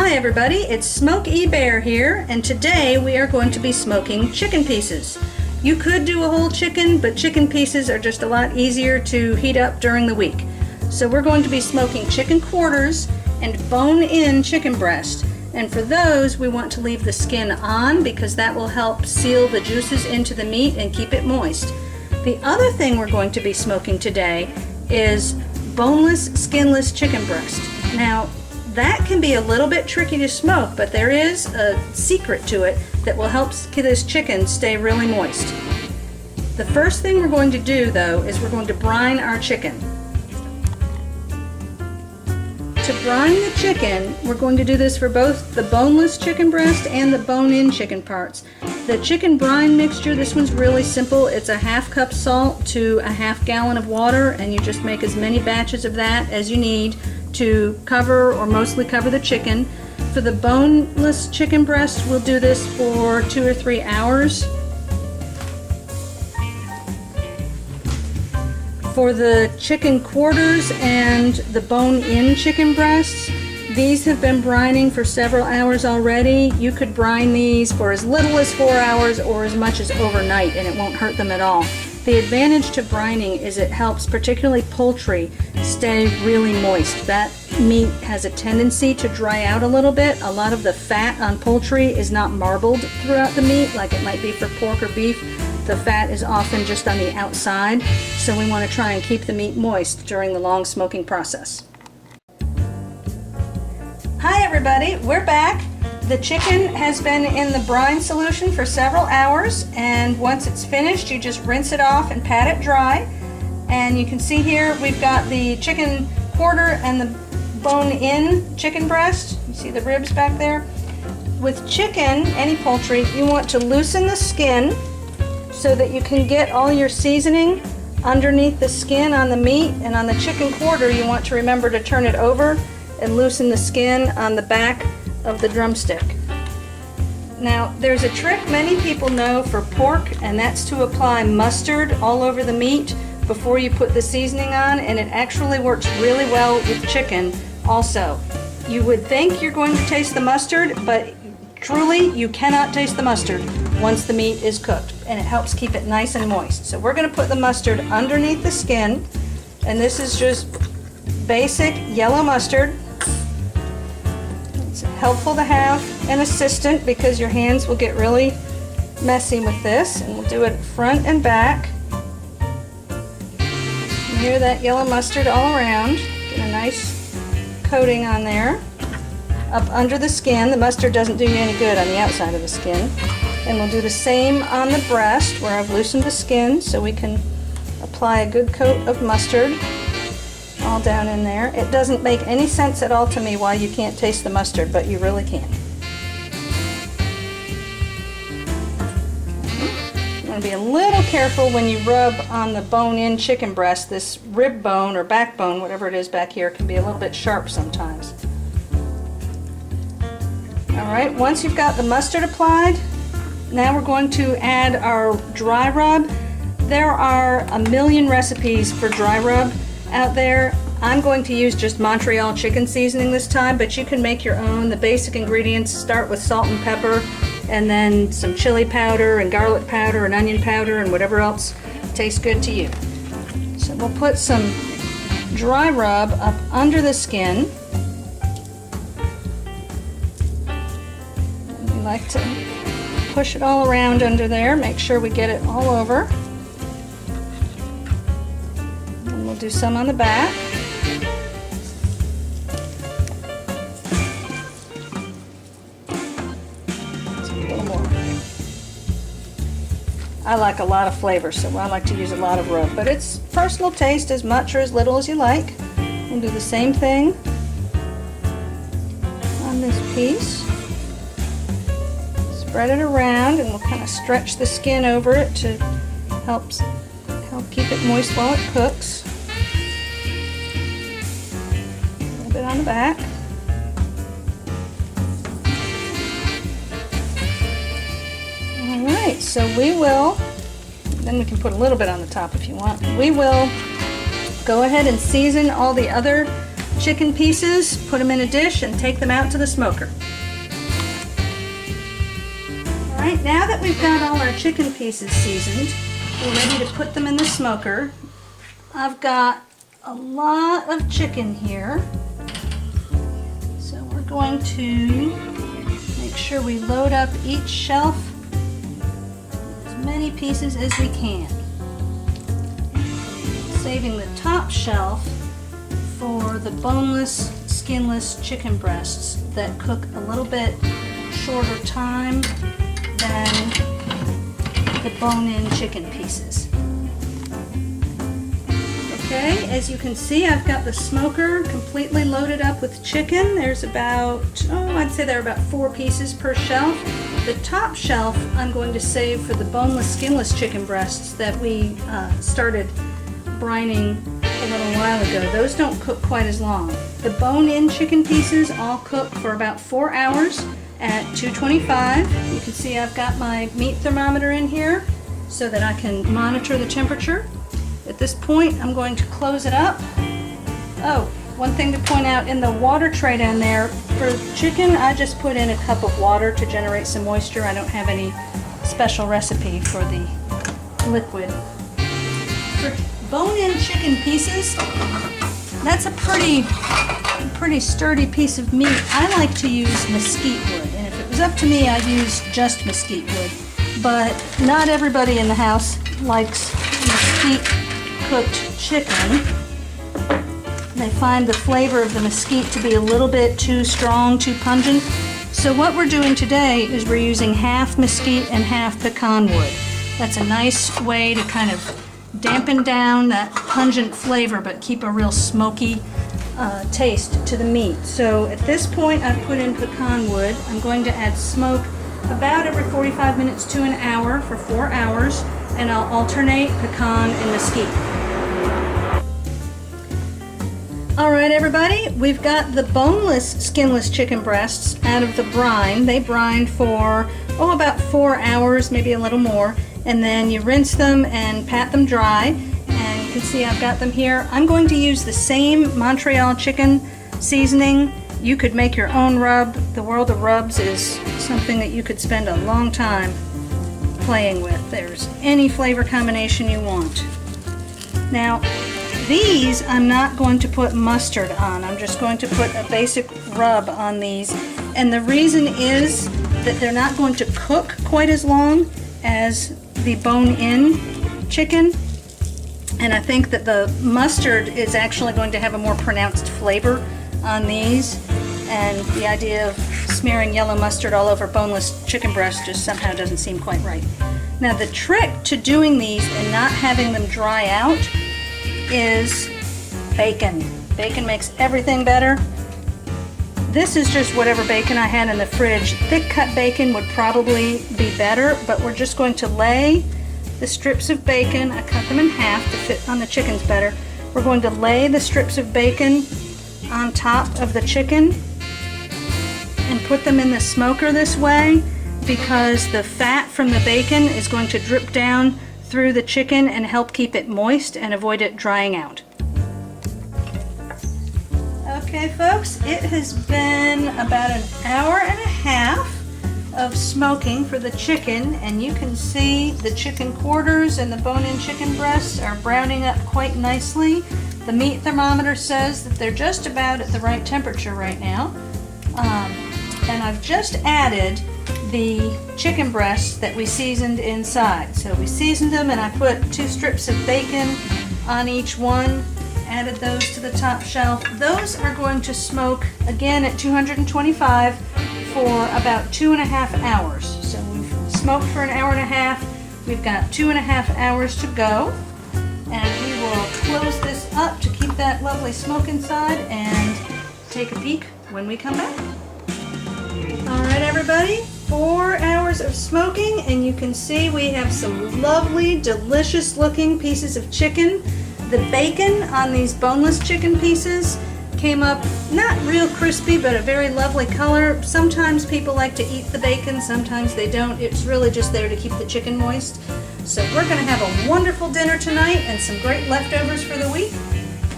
Hi everybody, it's Smokey Bear here, and today we are going to be smoking chicken pieces. You could do a whole chicken, but chicken pieces are just a lot easier to heat up during the week. So we're going to be smoking chicken quarters and bone-in chicken breast. And for those, we want to leave the skin on because that will help seal the juices into the meat and keep it moist. The other thing we're going to be smoking today is boneless, skinless chicken breast. Now, that can be a little bit tricky to smoke, but there is a secret to it that will help this chicken stay really moist. The first thing we're going to do, though, is we're going to brine our chicken. To brine the chicken, we're going to do this for both the boneless chicken breast and the bone-in chicken parts. The chicken brine mixture, this one's really simple. It's a ½ cup salt to a ½ gallon of water, and you just make as many batches of that as you need to cover or mostly cover the chicken. For the boneless chicken breast, we'll do this for 2 or 3 hours. For the chicken quarters and the bone-in chicken breasts, these have been brining for several hours already. You could brine these for as little as 4 hours or as much as overnight, and it won't hurt them at all. The advantage to brining is it helps particularly poultry stay really moist. That meat has a tendency to dry out a little bit. A lot of the fat on poultry is not marbled throughout the meat like it might be for pork or beef. The fat is often just on the outside, so we want to try and keep the meat moist during the long smoking process. Hi everybody, we're back. The chicken has been in the brine solution for several hours, and once it's finished you just rinse it off and pat it dry. And you can see here we've got the chicken quarter and the bone-in chicken breast. You see the ribs back there? With chicken, any poultry, you want to loosen the skin so that you can get all your seasoning underneath the skin on the meat. And on the chicken quarter, you want to remember to turn it over and loosen the skin on the back of the drumstick. Now, there's a trick many people know for pork, and that's to apply mustard all over the meat before you put the seasoning on, and it actually works really well with chicken also. You would think you're going to taste the mustard, but truly you cannot taste the mustard once the meat is cooked, and it helps keep it nice and moist. So we're going to put the mustard underneath the skin, and this is just basic yellow mustard. It's helpful to have an assistant because your hands will get really messy with this, and we'll do it front and back. Smear that yellow mustard all around, get a nice coating on there. Up under the skin, the mustard doesn't do you any good on the outside of the skin. And we'll do the same on the breast where I've loosened the skin so we can apply a good coat of mustard all down in there. It doesn't make any sense at all to me why you can't taste the mustard, but you really can. You want to be a little careful when you rub on the bone-in chicken breast. This rib bone or backbone, whatever it is back here, can be a little bit sharp sometimes. Alright, once you've got the mustard applied, now we're going to add our dry rub. There are a million recipes for dry rub out there. I'm going to use just Montreal chicken seasoning this time, but you can make your own. The basic ingredients start with salt and pepper, and then some chili powder and garlic powder and onion powder and whatever else tastes good to you. So we'll put some dry rub up under the skin. And we like to push it all around under there, make sure we get it all over. And we'll do some on the back. Let's do a little more. I like a lot of flavor, so I like to use a lot of rub, but it's personal taste, as much or as little as you like. We'll do the same thing on this piece. Spread it around, and we'll kind of stretch the skin over it to help keep it moist while it cooks. A little bit on the back. Alright, so we will, then we can put a little bit on the top if you want. We will go ahead and season all the other chicken pieces, put them in a dish, and take them out to the smoker. Alright, now that we've got all our chicken pieces seasoned, we're ready to put them in the smoker. I've got a lot of chicken here, so we're going to make sure we load up each shelf with as many pieces as we can. Saving the top shelf for the boneless, skinless chicken breasts that cook a little bit shorter time than the bone-in chicken pieces. Okay, as you can see, I've got the smoker completely loaded up with chicken. There's about, I'd say there are about 4 pieces per shelf. The top shelf I'm going to save for the boneless, skinless chicken breasts that we started brining a little while ago. Those don't cook quite as long. The bone-in chicken pieces all cook for about 4 hours at 225. You can see I've got my meat thermometer in here so that I can monitor the temperature. At this point, I'm going to close it up. Oh, one thing to point out, in the water tray down there, for chicken, I just put in a cup of water to generate some moisture. I don't have any special recipe for the liquid. For bone-in chicken pieces, that's a pretty sturdy piece of meat. I like to use mesquite wood, and if it was up to me, I'd use just mesquite wood. But not everybody in the house likes mesquite cooked chicken. They find the flavor of the mesquite to be a little bit too strong, too pungent. So what we're doing today is we're using half mesquite and half pecan wood. That's a nice way to kind of dampen down that pungent flavor but keep a real smoky taste to the meat. So at this point I've put in pecan wood. I'm going to add smoke about every 45 minutes to an hour for 4 hours, and I'll alternate pecan and mesquite. Alright everybody, we've got the boneless, skinless chicken breasts out of the brine. They brine for, about 4 hours, maybe a little more, and then you rinse them and pat them dry, and you can see I've got them here. I'm going to use the same Montreal chicken seasoning. You could make your own rub. The world of rubs is something that you could spend a long time playing with. There's any flavor combination you want. Now, these I'm not going to put mustard on. I'm just going to put a basic rub on these. And the reason is that they're not going to cook quite as long as the bone-in chicken. And I think that the mustard is actually going to have a more pronounced flavor on these. And the idea of smearing yellow mustard all over boneless chicken breast just somehow doesn't seem quite right. Now the trick to doing these and not having them dry out is bacon. Bacon makes everything better. This is just whatever bacon I had in the fridge. Thick cut bacon would probably be better, but we're just going to lay the strips of bacon. I cut them in half to fit on the chickens better. We're going to lay the strips of bacon on top of the chicken and put them in the smoker this way, because the fat from the bacon is going to drip down through the chicken and help keep it moist and avoid it drying out. Okay folks, it has been about an hour and a half of smoking for the chicken, and you can see the chicken quarters and the bone-in chicken breasts are browning up quite nicely. The meat thermometer says that they're just about at the right temperature right now. And I've just added the chicken breasts that we seasoned inside. So we seasoned them, and I put 2 strips of bacon on each one, added those to the top shelf. Those are going to smoke again at 225 for about 2.5 hours. So we've smoked for an hour and a half. We've got 2.5 hours to go, and we will close this up to keep that lovely smoke inside and take a peek when we come back. Alright everybody, 4 hours of smoking, and you can see we have some lovely, delicious looking pieces of chicken. The bacon on these boneless chicken pieces came up not real crispy, but a very lovely color. Sometimes people like to eat the bacon, sometimes they don't. It's really just there to keep the chicken moist. So we're going to have a wonderful dinner tonight and some great leftovers for the week,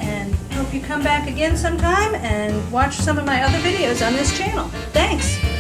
and hope hope you come back again sometime and watch some of my other videos on this channel. Thanks!